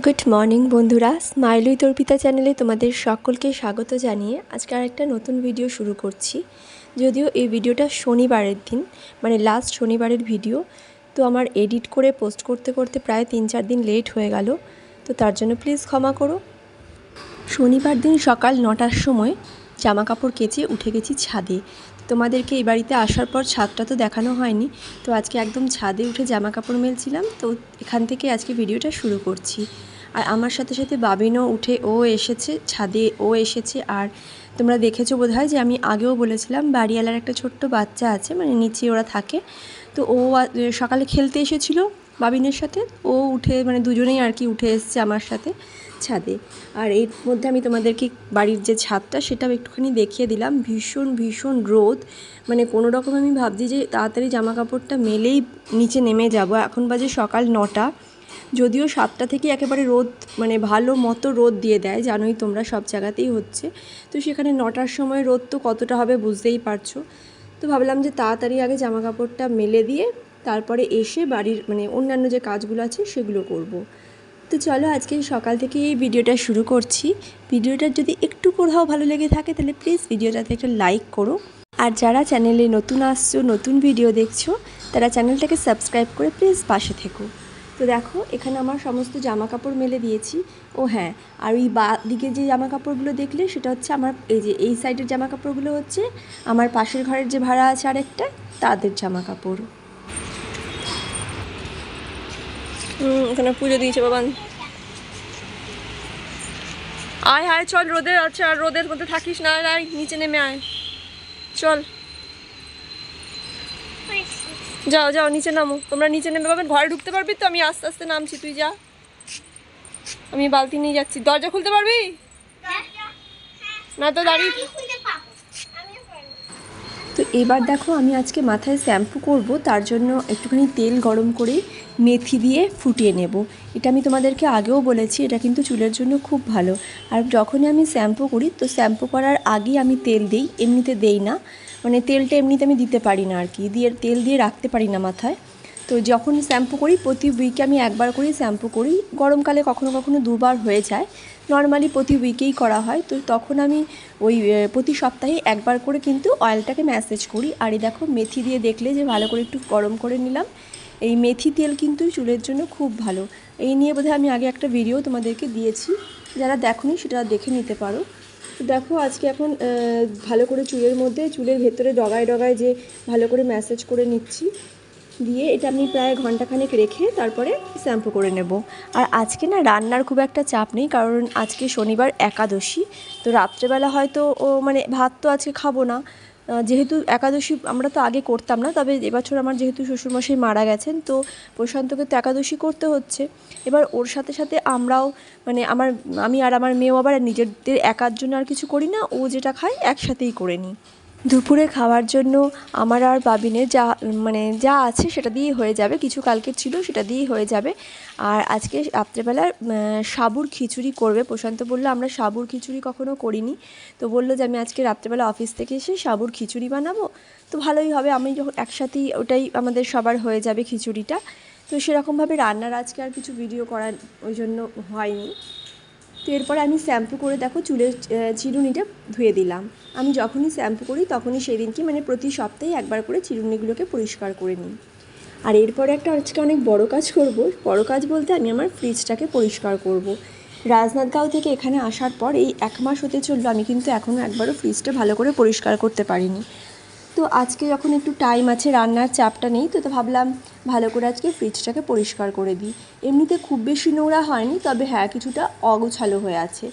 Good morning বন্ধুরা, smile with Arpita চ্যানেলে তোমাদের সকলকে স্বাগত জানিয়ে আজকে আরেকটা নতুন ভিডিও শুরু করছি। যদিও এই ভিডিওটা শনিবারের দিন, মানে লাস্ট শনিবারের ভিডিও, তো আমার এডিট করে পোস্ট করতে করতে প্রায় 3-4 দিন লেট হয়ে গেল, তো তার জন্য প্লিজ ক্ষমা করো। শনিবার দিন সকাল 9টার সময় জামা কাপড় কেচে উঠে গেছি ছাদে। তোমাদেরকে এই বাড়িতে আসার পর ছাদটা তো দেখানো হয়নি, তো আজকে একদম ছাদে উঠে জামা কাপড় মেলছিলাম, তো এখান থেকে আজকে ভিডিওটা শুরু করছি। আর আমার সাথে সাথে বাবিনও উঠে ও এসেছে ছাদে, ও এসেছে। আর তোমরা দেখেছো বোধহয় যে আমি আগেও বলেছিলাম বাড়িওয়ালার একটা ছোট্ট বাচ্চা আছে, মানে নিচে ওরা থাকে, তো ও সকালে খেলতে এসেছিলো বাবিনের সাথে, ও উঠে মানে দুজনেই আর কি উঠে এসছে আমার সাথে ছাদে। আর এর মধ্যে আমি তোমাদেরকে বাড়ির যে ছাদটা সেটাও একটুখানি দেখিয়ে দিলাম। ভীষণ ভীষণ রোদ, মানে কোনো রকম আমি ভাবছি যে তাড়াতাড়ি জামা কাপড়টা মেলেই নিচে নেমে যাব। এখন বাজে সকাল 9টা, যদিও 7টা থেকে একেবারে রোদ, মানে ভালো মতো রোদ দিয়ে দেয়, জানোই তোমরা সব জায়গাতেই হচ্ছে, তো সেখানে 9টার সময় রোদ তো কতটা হবে বুঝতেই পারছো। তো ভাবলাম যে তাড়াতাড়ি আগে জামা কাপড়টা মেলে দিয়ে তারপরে এসে বাড়ির মানে অন্যান্য যে কাজগুলো আছে সেগুলো করব। তো চলো আজকে সকাল থেকে এই ভিডিওটা শুরু করছি। ভিডিওটা যদি একটু কোথাও ভালো লেগে থাকে তাহলে প্লিজ ভিডিওটাতে একটা লাইক করো। আর যারা চ্যানেলে নতুন আসছো, নতুন ভিডিও দেখছো, তারা চ্যানেলটাকে সাবস্ক্রাইব করে প্লিজ পাশে থেকো। তো দেখো এখানে আমার সমস্ত জামা কাপড় মেলে দিয়েছি। ও হ্যাঁ, আর ওই বা দিকে যে জামা কাপড়গুলো দেখলে সেটা হচ্ছে আমার এই সাইডের জামা কাপড়গুলো হচ্ছে আমার পাশের ঘরের যে ভাড়া আছে আরেকটা, তাদের জামা কাপড়। ওখানে পুজো দিয়েছে বাবা। আয় হায় চল, রোদে আছে আর রোদের মধ্যে থাকিস না, আয় নিচে নেমে আয়, চল যাও যাও নিচে নামো, তোমরা নিচে নেমে পাবেন, ঘরে ঢুকতে পারবি তো? আমি আস্তে আস্তে নামছি, তুই যা, আমি বালতি নিয়ে যাচ্ছি। দরজা খুলতে পারবি না তো দাঁড়িয়ে। তো এবার দেখো আমি আজকে মাথায় শ্যাম্পু করব, তার জন্য একটুখানি তেল গরম করে মেথি দিয়ে ফুটিয়ে নেব। এটা আমি তোমাদেরকে আগেও বলেছি, এটা কিন্তু চুলের জন্য খুব ভালো। আর যখনই আমি শ্যাম্পু করি তো শ্যাম্পু করার আগেই আমি তেল দিই, এমনিতে দেই না, মানে তেলটা এমনিতে আমি দিতে পারি না আর কি, তেল দিয়ে রাখতে পারি না মাথায়। তো যখন শ্যাম্পু করি প্রতি উইকে আমি একবার করেই শ্যাম্পু করি, গরমকালে কখনো কখনো দুবার হয়ে যায়, নর্মালি প্রতি উইকেই করা হয়। তো তখন আমি ওই প্রতি সপ্তাহে একবার করে কিন্তু অয়েলটাকে ম্যাসেজ করি। আর এই দেখো মেথি দিয়ে দেখলে যে ভালো করে একটু গরম করে নিলাম। এই মেথি তেল কিন্তু চুলের জন্য খুব ভালো। এই নিয়ে বোধহয় আমি আগে একটা ভিডিও তোমাদেরকে দিয়েছি, যারা দেখোনি সেটা দেখে নিতে পারো। তো দেখো আজকে এখন ভালো করে চুলের ভেতরে ডগায় ডগায় যে ভালো করে ম্যাসেজ করে নিচ্ছি, দিয়ে এটা আমি প্রায় ঘন্টাখানেক রেখে তারপরে শ্যাম্পু করে নেব। আর আজকে না রান্নার খুব একটা চাপ নেই, কারণ আজকে শনিবার একাদশী, তো রাত্রেবেলা হয়তো মানে ভাত তো আজকে খাবো না, যেহেতু একাদশী আমরা তো আগে করতাম না, তবে এবছর আমার যেহেতু শ্বশুরমশাই মারা গেছেন, তো প্রশান্তকে তো একাদশী করতে হচ্ছে। এবার ওর সাথে সাথে আমরাও, মানে আমি আর আমার মেয়েও আবার নিজেদের একার জন্য আর কিছু করি না, ও যেটা খায় একসাথেই করে নিই। দুপুরে খাওয়ার জন্য আমার আর বাবিনের যা আছে সেটা দিয়েই হয়ে যাবে, কিছু কালকের ছিল সেটা দিয়েই হয়ে যাবে। আর আজকে রাত্রেবেলার সাবুর খিচুড়ি করবে। প্রশান্ত বললো আমরা সাবুর খিচুড়ি কখনো করিনি, তো বললো যে আমি আজকে রাত্রেবেলা অফিস থেকে এসে সাবুর খিচুড়ি বানাবো, তো ভালোই হবে, আমি যখন একসাথেই ওটাই আমাদের সবার হয়ে যাবে খিচুড়িটা। তো সেরকমভাবে রান্নার আজকে আর কিছু ভিডিও করার ওই জন্য হয়নি। তো এরপরে আমি শ্যাম্পু করে দেখো চুলের চিরুনিটা ধুয়ে দিলাম। আমি যখনই শ্যাম্পু করি তখনই সেদিনকে, মানে প্রতি সপ্তাহে একবার করে চিরুনিগুলোকে পরিষ্কার করে নিই। আর এরপরে আজকে অনেক বড় কাজ করব। বড় কাজ বলতে আমি আমার ফ্রিজটাকে পরিষ্কার করব। রাজনাঁদগাঁও থেকে এখানে আসার পর এই 1 মাস হতে চললো, আমি কিন্তু এখনও একবারও ফ্রিজটা ভালো করে পরিষ্কার করতে পারিনি। তো আজকে যখন একটু টাইম আছে, রান্নার চাপটা নেই, তো ভাবলাম ভালো করে আজকে ফ্রিজটাকে পরিষ্কার করে দিই। এমনিতে খুব বেশি নোংরা হয়নি, তবে হ্যাঁ কিছুটা অগোছালো হয়ে আছে।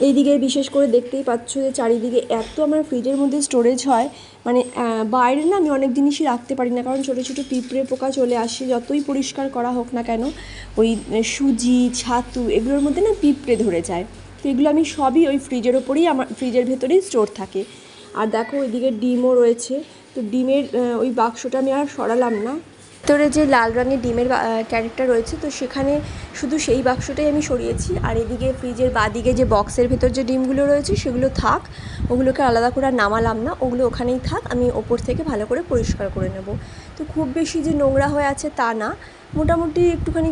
এইদিকে বিশেষ করে দেখতেই পাচ্ছ যে চারিদিকে এত আমার ফ্রিজের মধ্যে স্টোরেজ হয়, মানে বাইরে না আমি অনেক জিনিসই রাখতে পারি না, কারণ ছোটো ছোটো পিঁপড়ে পোকা চলে আসে, যতই পরিষ্কার করা হোক না কেন, ওই সুজি ছাতু এগুলোর মধ্যে না পিঁপড়ে ধরে যায়। তো এগুলো আমি সবই ওই ফ্রিজের ওপরেই, আমার ফ্রিজের ভেতরেই স্টোর থাকে। আর দেখো ওইদিকে ডিমও রয়েছে, তো ডিমের ওই বাক্সটা আমি আর সরালাম না, ভিতরে যে লাল রঙের ডিমের ক্যারেটটা রয়েছে, তো সেখানে শুধু সেই বাক্সটাই আমি সরিয়েছি। আর এদিকে ফ্রিজের বাদিকে যে বক্সের ভেতর যে ডিমগুলো রয়েছে সেগুলো থাক, ওগুলোকে আলাদা করে আর নামালাম না, ওগুলো ওখানেই থাক, আমি ওপর থেকে ভালো করে পরিষ্কার করে নেব। তো খুব বেশি যে নোংরা হয়ে আছে তা না, মোটামুটি একটুখানি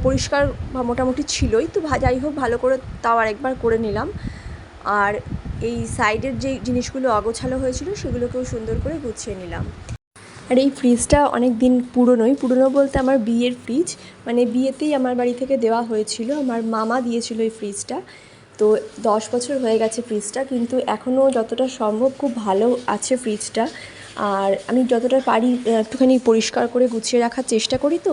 পরিষ্কার বা মোটামুটি ছিলই। তো যাই হোক, ভালো করে তাও আরেকবার করে নিলাম। আর এই সাইডের যে জিনিসগুলো অগোছালো হয়েছিল সেগুলোকেও সুন্দর করে গুছিয়ে নিলাম। আর এই ফ্রিজটা অনেক দিন পুরনো বলতে আমার বিয়ের ফ্রিজ, মানে বিয়েতেই আমার বাড়ি থেকে দেওয়া হয়েছিল, আমার মামা দিয়েছিল এই ফ্রিজটা। তো 10 বছর হয়ে গেছে ফ্রিজটা, কিন্তু এখনও যতটা সম্ভব খুব ভালো আছে ফ্রিজটা। আর আমি যতটা পারি একটুখানি পরিষ্কার করে গুছিয়ে রাখার চেষ্টা করি। তো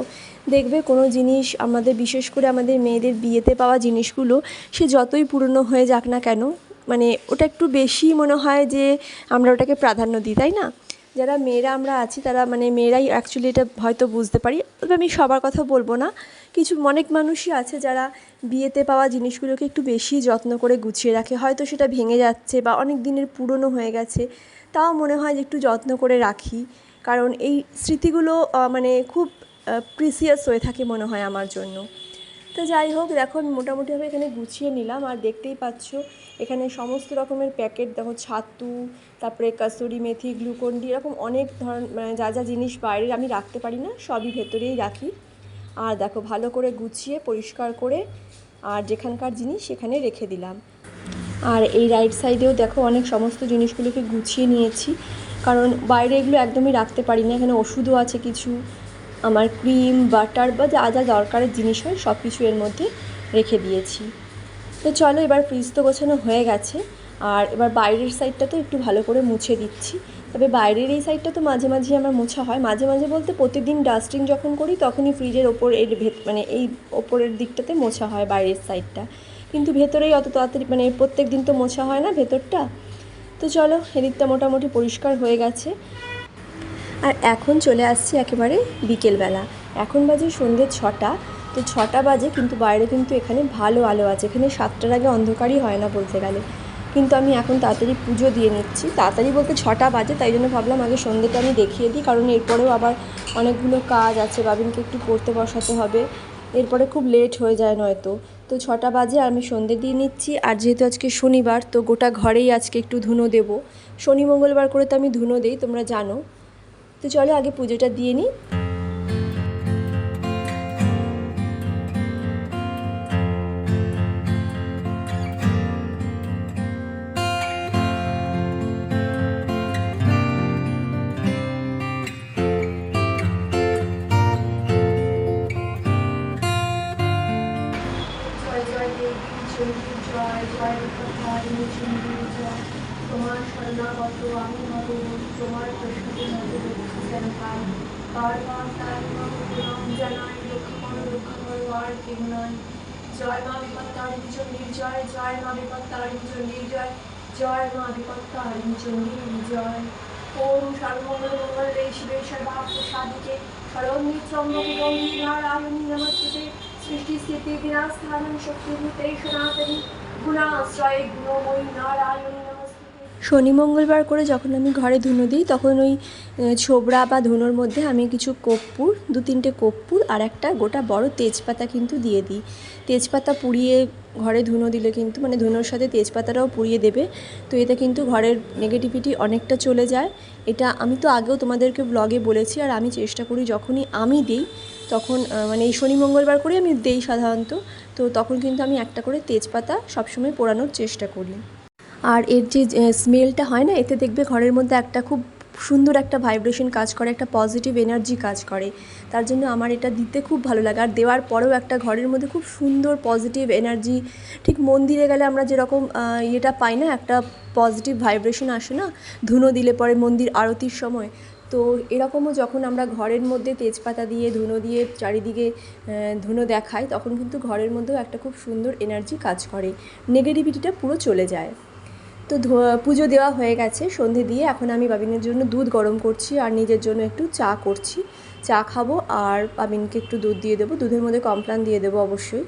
দেখবে কোনো জিনিস আমাদের, বিশেষ করে আমাদের মেয়েদের বিয়েতে পাওয়া জিনিসগুলো, সে যতই পুরনো হয়ে যাক না কেন, মানে ওটা একটু বেশি মনে হয় যে আমরা ওটাকে প্রাধান্য দিই, তাই না? যারা মেয়েরা আমরা আছি তারা, মানে মেয়েরাই অ্যাকচুয়ালি এটা হয়তো বুঝতে পারি, তবে আমি সবার কথা বলবো না। কিছু অনেক মানুষই আছে যারা বিয়েতে পাওয়া জিনিসগুলোকে একটু বেশি যত্ন করে গুছিয়ে রাখে, হয়তো সেটা ভেঙে যাচ্ছে বা অনেক দিনের পুরনো হয়ে গেছে, তাও মনে হয় যে একটু যত্ন করে রাখি, কারণ এই স্মৃতিগুলো মানে খুব প্রিসিয়াস হয়ে থাকে মনে হয় আমার জন্য। তো যাই হোক, দেখো আমি মোটামুটিভাবে এখানে গুছিয়ে নিলাম। আর দেখতেই পাচ্ছ এখানে সমস্ত রকমের প্যাকেট, দেখো ছাতু, তারপরে কাসুরি মেথি, গ্লুকন্ডি, এরকম অনেক ধরনের, মানে যা যা জিনিস বাইরে আমি রাখতে পারি না সবই ভেতরেই রাখি। আর দেখো ভালো করে গুছিয়ে পরিষ্কার করে আর যেখানকার জিনিস সেখানে রেখে দিলাম। আর এই রাইট সাইডেও দেখো অনেক সমস্ত জিনিসগুলোকে গুছিয়ে নিয়েছি, কারণ বাইরে এগুলো একদমই রাখতে পারি না। এখানে ওষুধও আছে কিছু, আমার ক্রিম, বাটার বা যা যা দরকারের জিনিস হয় সব কিছু এর মধ্যে রেখে দিয়েছি। তো চলো, এবার ফ্রিজ তো গোছানো হয়ে গেছে, আর এবার বাইরের সাইডটা তো একটু ভালো করে মুছে দিচ্ছি। তবে বাইরের এই সাইডটা তো মাঝে মাঝে আমার মোছা হয়, মাঝে মাঝে বলতে প্রতিদিন ডাস্টিং যখন করি তখনই ফ্রিজের ওপর এর মানে এই ওপরের দিকটাতে মোছা হয় বাইরের সাইডটা, কিন্তু ভেতরেই অত তাড়াতাড়ি, মানে প্রত্যেক দিন তো মোছা হয় না ভেতরটা। তো চলো, এদিকটা মোটামুটি পরিষ্কার হয়ে গেছে। আর এখন চলে আসছি একেবারে বিকেলবেলা, এখন বাজে সন্ধ্যে 6টা। তো 6টা বাজে, কিন্তু বাইরে কিন্তু এখানে ভালো আলো আছে, এখানে 7টার আগে অন্ধকারই হয় না বলতে গেলে। কিন্তু আমি এখন তাড়াতাড়ি পুজো দিয়ে নিচ্ছি, তাড়াতাড়ি বলতে 6টা বাজে, তাই জন্য ভাবলাম আগে সন্ধ্যেটা আমি দেখিয়ে দিই, কারণ এরপরেও আবার অনেকগুলো কাজ আছে, বাবিনকে একটু পড়তে বসাতে হবে, এরপরে খুব লেট হয়ে যায় নয়তো। তো 6টা বাজে আর আমি সন্ধ্যে দিয়ে নিচ্ছি। আর যেহেতু আজকে শনিবার, তো গোটা ঘরেই আজকে একটু ধুনো দেবো। শনি মঙ্গলবার করে তো আমি ধুনো দিই, তোমরা জানো। তো চলো আগে পুজোটা দিয়ে নিই। তোমার শরণাগত আমি হব, তোমার প্রশ্নকে যেন পাই, বারবার তার নাম জানাই, রক্ষা করো আর কেউ নয়। জয় মা বিপত্তারিণী চণ্ডীর জয়, জয় মা বিপত্তারিণী চণ্ডীর জয়, জয় মা বিপত্তারিণী চণ্ডীর জয়। ওম সর্বমঙ্গল মঙ্গলে শিবে সর্বার্থ সাধিকে, শরণ্যে ত্র্যম্বকে গৌরী নারায়ণী নমস্তুতে। সৃষ্টি স্থিতি বিনাশানং শক্তিভূতে সনাতনী, গুণাশ্রয়ে গুণময়ী নারায়ণী নমস্তুতে। শনি মঙ্গলবার করে যখন আমি ঘরে ধুনো দিই, তখন ওই ছোবড়া বা ধুনোর মধ্যে আমি কিছু কর্পূর, 2-3টে কর্পূর আর একটা গোটা বড় তেজপাতা কিন্তু দিয়ে দিই। তেজপাতা পুড়িয়ে ঘরে ধুনো দিলে কিন্তু, মানে ধুনোর সাথে তেজপাতাটাও পুড়িয়ে দেবে, তো এতে কিন্তু ঘরের নেগেটিভিটি অনেকটা চলে যায়। এটা আমি তো আগেও তোমাদেরকে ব্লগে বলেছি, আর আমি চেষ্টা করি যখনই আমি দিই তখন, মানে এই শনি মঙ্গলবার করে আমি দিই সাধারণত, তো তখন কিন্তু আমি একটা করে তেজপাতা সবসময় পোড়ানোর চেষ্টা করি। আর এর যে স্মেলটা হয় না, এতে দেখবে ঘরের মধ্যে একটা খুব সুন্দর একটা ভাইব্রেশন কাজ করে, একটা পজিটিভ এনার্জি কাজ করে, তার জন্য আমার এটা দিতে খুব ভালো লাগে। আর দেওয়ার পরেও একটা ঘরের মধ্যে খুব সুন্দর পজিটিভ এনার্জি, ঠিক মন্দিরে গেলে আমরা যেরকম ইয়েটা পাই না, একটা পজিটিভ ভাইব্রেশন আসে না ধুনো দিলে পরে মন্দির আরতির সময়, তো এরকমও যখন আমরা ঘরের মধ্যে তেজপাতা দিয়ে ধুনো দিয়ে চারিদিকে ধুনো দেখাই, তখন কিন্তু ঘরের মধ্যেও একটা খুব সুন্দর এনার্জি কাজ করে, নেগেটিভিটিটা পুরো চলে যায়। তো পুজো দেওয়া হয়ে গেছে সন্ধে দিয়ে, এখন আমি বাবিনের জন্য দুধ গরম করছি আর নিজের জন্য একটু চা করছি, চা খাবো, আর বাবিনকে একটু দুধ দিয়ে দেবো, দুধের মধ্যে কমপ্লান দিয়ে দেবো অবশ্যই।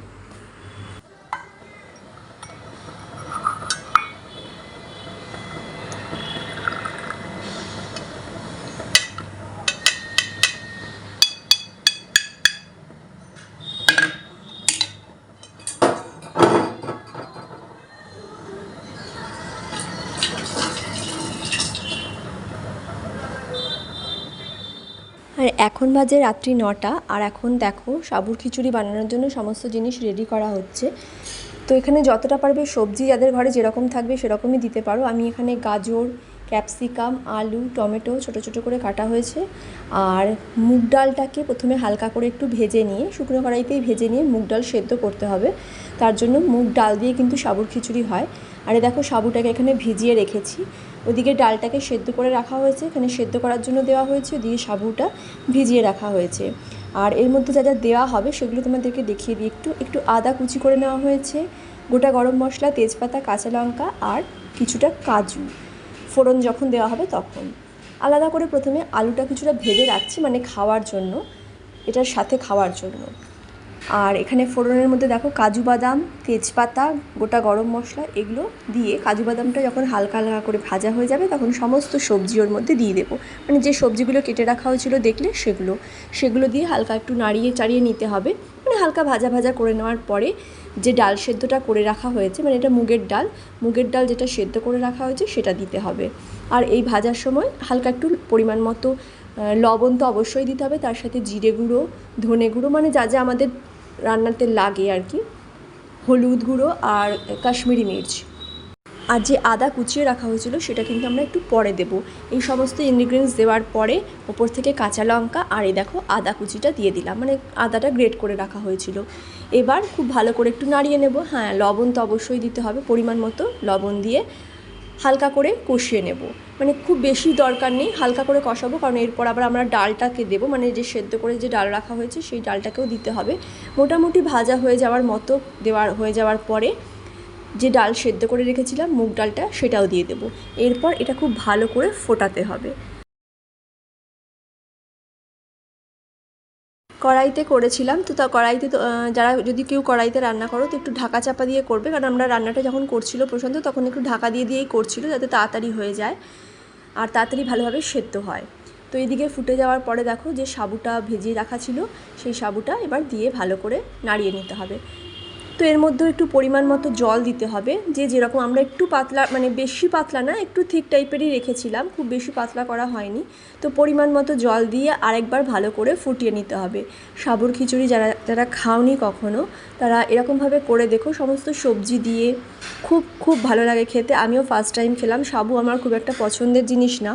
এখন বাজে রাত্রি 9টা, আর এখন দেখো সাবুর খিচুড়ি বানানোর জন্য সমস্ত জিনিস রেডি করা হচ্ছে। তো এখানে যতটা পারবে সবজি যাদের ঘরে যেরকম থাকবে সেরকমই দিতে পারো। আমি এখানে গাজর, ক্যাপসিকাম, আলু, টমেটো ছোটো ছোটো করে কাটা হয়েছে। আর মুগ ডালটাকে প্রথমে হালকা করে একটু ভেজে নিয়ে, শুকনো কড়াইতেই ভেজে নিয়ে মুগ ডাল সেদ্ধ করতে হবে। তার জন্য মুগ ডাল দিয়ে কিন্তু সাবুর খিচুড়ি হয়। আর দেখো সাবুটাকে এখানে ভিজিয়ে রেখেছি, ওদিকে ডালটাকে সেদ্ধ করে রাখা হয়েছে, এখানে সেদ্ধ করার জন্য দেওয়া হয়েছে, ওদিকে সাবুটা ভিজিয়ে রাখা হয়েছে। আর এর মধ্যে যা যা দেওয়া হবে সেগুলো তোমাদেরকে দেখিয়ে দিই। একটু আদা কুচি করে নেওয়া হয়েছে, গোটা গরম মশলা, তেজপাতা, কাঁচা লঙ্কা আর কিছুটা কাজু, ফোড়ন যখন দেওয়া হবে তখন। আলাদা করে প্রথমে আলুটা কিছুটা ভেজে রাখছি, মানে খাওয়ার জন্য, এটার সাথে খাওয়ার জন্য। আর এখানে ফোড়নের মধ্যে দেখো কাজু বাদাম, তেজপাতা, গোটা গরম মশলা এগুলো দিয়ে কাজু বাদামটা যখন হালকা হালকা করে ভাজা হয়ে যাবে তখন সমস্ত সবজি ওর মধ্যে দিয়ে দেবো, মানে যে সবজিগুলো কেটে রাখা হয়েছিল দেখলে সেগুলো দিয়ে হালকা একটু নাড়িয়ে চাড়িয়ে নিতে হবে। মানে হালকা ভাজা ভাজা করে নেওয়ার পরে যে ডাল সেদ্ধটা করে রাখা হয়েছে, মানে এটা মুগের ডাল যেটা সেদ্ধ করে রাখা হয়েছে সেটা দিতে হবে। আর এই ভাজার সময় হালকা একটু পরিমাণ মতো লবণ তো অবশ্যই দিতে হবে, তার সাথে জিরে গুঁড়ো, ধনে গুঁড়ো, মানে যা যা আমাদের রান্নাতে লাগে আর কি, হলুদ গুঁড়ো আর কাশ্মীরি মির্চ। আর যে আদা কুচিয়ে রাখা হয়েছিল সেটা কিন্তু আমরা একটু পরে দেব। এই সমস্ত ইনগ্রিডিয়েন্টস দেওয়ার পরে ওপর থেকে কাঁচা লঙ্কা আর এই দেখো আদা কুচিটা দিয়ে দিলাম, মানে আদাটা গ্রেট করে রাখা হয়েছিল। এবার খুব ভালো করে একটু নাড়িয়ে নেব। হ্যাঁ, লবণ তো অবশ্যই দিতে হবে, পরিমাণ মতো লবণ দিয়ে হালকা করে কষিয়ে নেব। মানে খুব বেশি দরকার নেই, হালকা করে কষাবো, কারণ এরপর আবার আমরা ডালটাকে দেবো, মানে যে সেদ্ধ করে যে ডাল রাখা হয়েছে সেই ডালটাকেও দিতে হবে। মোটামুটি ভাজা হয়ে যাওয়ার মতো হয়ে যাওয়ার পরে যে ডাল সেদ্ধ করে রেখেছিলাম মুগ ডালটা সেটাও দিয়ে দেবো। এরপর এটা খুব ভালো করে ফোটাতে হবে। কড়াইতে করেছিলাম, তো কড়াইতে তো যারা যদি কেউ কড়াইতে রান্না করো তো একটু ঢাকা চাপা দিয়ে করবে, কারণ আমরা রান্নাটা যখন করছিল প্রশান্ত তখন একটু ঢাকা দিয়েই করছিল যাতে তাড়াতাড়ি হয়ে যায় আর তাড়াতাড়ি ভালোভাবে সেদ্ধ হয়। তো এইদিকে ফুটে যাওয়ার পরে দেখো যে সাবুটা ভেজিয়ে রাখা ছিল সেই সাবুটা এবার দিয়ে ভালো করে নাড়িয়ে নিতে হবে। তো এর মধ্যেও একটু পরিমাণ মতো জল দিতে হবে, যে যেরকম আমরা একটু পাতলা, মানে বেশি পাতলা না, একটু থিক টাইপেরই রেখেছিলাম, খুব বেশি পাতলা করা হয়নি। তো পরিমাণ মতো জল দিয়ে আরেকবার ভালো করে ফুটিয়ে নিতে হবে। সাবুর খিচুড়ি যারা যারা খাওনি কখনো তারা এরকমভাবে করে দেখো, সমস্ত সবজি দিয়ে খুব খুব ভালো লাগে খেতে। আমিও ফার্স্ট টাইম খেলাম, সাবু আমার খুব একটা পছন্দের জিনিস না,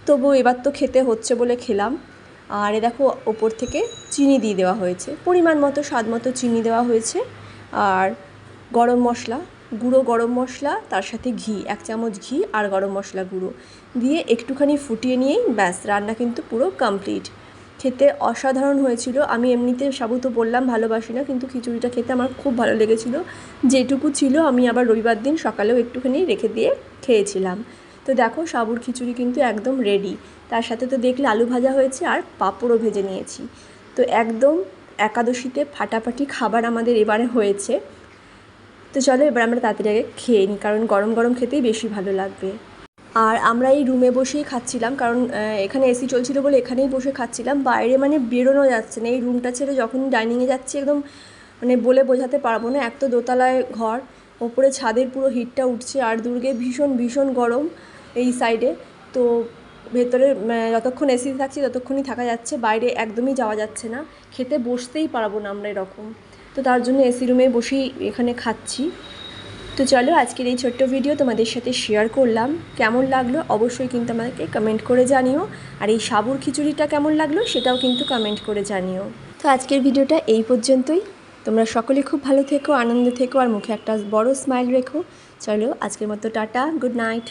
তবু এবার তো খেতে হচ্ছে বলে খেলাম। আর এ দেখো ওপর থেকে চিনি দিয়ে দেওয়া হয়েছে, পরিমাণ মতো স্বাদ মতো চিনি দেওয়া হয়েছে। আর গরম মশলা, গুঁড়ো গরম মশলা, তার সাথে ঘি, 1 চামচ ঘি আর গরম মশলা গুঁড়ো দিয়ে একটুখানি ফুটিয়ে নিয়েই ব্যাস, রান্না কিন্তু পুরো কমপ্লিট। খেতে অসাধারণ হয়েছিল। আমি এমনিতে সাবু তো বললাম ভালোবাসি না, কিন্তু খিচুড়িটা খেতে আমার খুব ভালো লেগেছিলো। যেটুকু ছিল আমি আবার রবিবার দিন সকালেও একটুখানি রেখে দিয়ে খেয়েছিলাম। তো দেখো সাবুর খিচুড়ি কিন্তু একদম রেডি। তার সাথে তো দেখলে আলু ভাজা হয়েছে আর পাঁপড়ও ভেজে নিয়েছি। তো একদম একাদশীতে ফাটাফাটি খাবার আমাদের এবারে হয়েছে। তো চলো এবার আমরা তাড়াতাড়ি আগে খেয়ে নিই, কারণ গরম গরম খেতেই বেশি ভালো লাগবে। আর আমরা এই রুমে বসেই খাচ্ছিলাম, কারণ এখানে এসি চলছিল বলে এখানেই বসে খাচ্ছিলাম। বাইরে মানে বেরোনো যাচ্ছে না, এই রুমটা ছেড়ে যখন ডাইনিংয়ে যাচ্ছি একদম মানে বলে বোঝাতে পারবো না। এক তো দোতলায় ঘর, ওপরে ছাদের পুরো হিটটা উঠছে, আর দুর্গে ভীষণ ভীষণ গরম এই সাইডে। তো ভেতরে যতক্ষণ এসি থাকছি ততক্ষণই থাকা যাচ্ছে, বাইরে একদমই যাওয়া যাচ্ছে না, খেতে বসতেই পারবো না আমরা এরকম। তো তার জন্য এসি রুমে বসেই এখানে খাচ্ছি। তো চলো আজকের এই ছোট্ট ভিডিও তোমাদের সাথে শেয়ার করলাম। কেমন লাগলো অবশ্যই কিন্তু আমাদেরকে কমেন্ট করে জানিও, আর এই সাবুর খিচুড়িটা কেমন লাগলো সেটাও কিন্তু কমেন্ট করে জানিও। তো আজকের ভিডিওটা এই পর্যন্তই। তোমরা সকলে খুব ভালো থেকো, আনন্দে থেকো আর মুখে একটা বড় স্মাইল রেখো। চলো আজকের মতো টাটা, গুড নাইট।